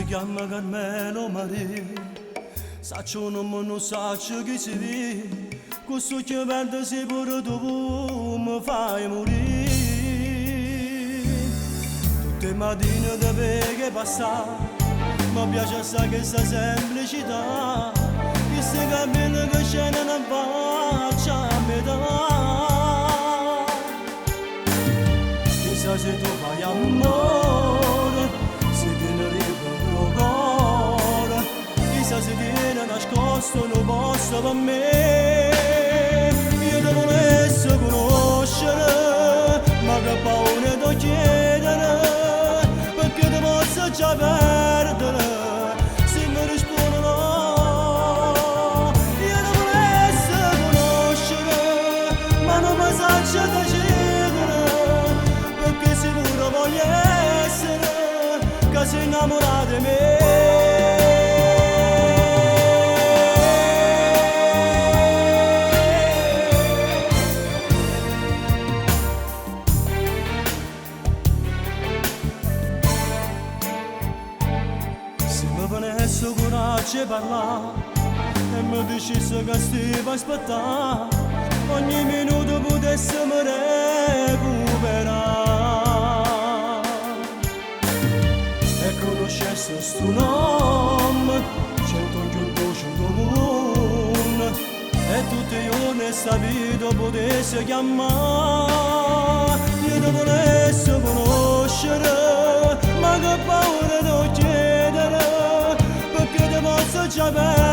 chiama Carmelo Maria, saccio non saccio chi si vive, questo che verde si pure tu mi fai morire. Tutte le mattine dove passare, mi piace assai questa semplicità, questi capelli che scendono in faccia a metà. Chissà se tu fai amore, se te ne arriva il cuore, chissà se viene nascosto non posso per me. Io te volessi conoscere, ma che paura ti chiedere, perché ti posso già perdere se mi rispondi no. Io te volessi conoscere, ma non mi saccio decidere, perché sicuro voglio essere che sei innamorata di me. Adesso coraggio di parlare e mi dicessi che stai a aspettare, ogni minuto potessimo recuperare e conoscessi sto nome, cento chiunque cento mondo e tutti i giorni questa vita potessi chiamare. Io ti volessi conoscere, ma che paura di chiedere, perché ti posso già perdere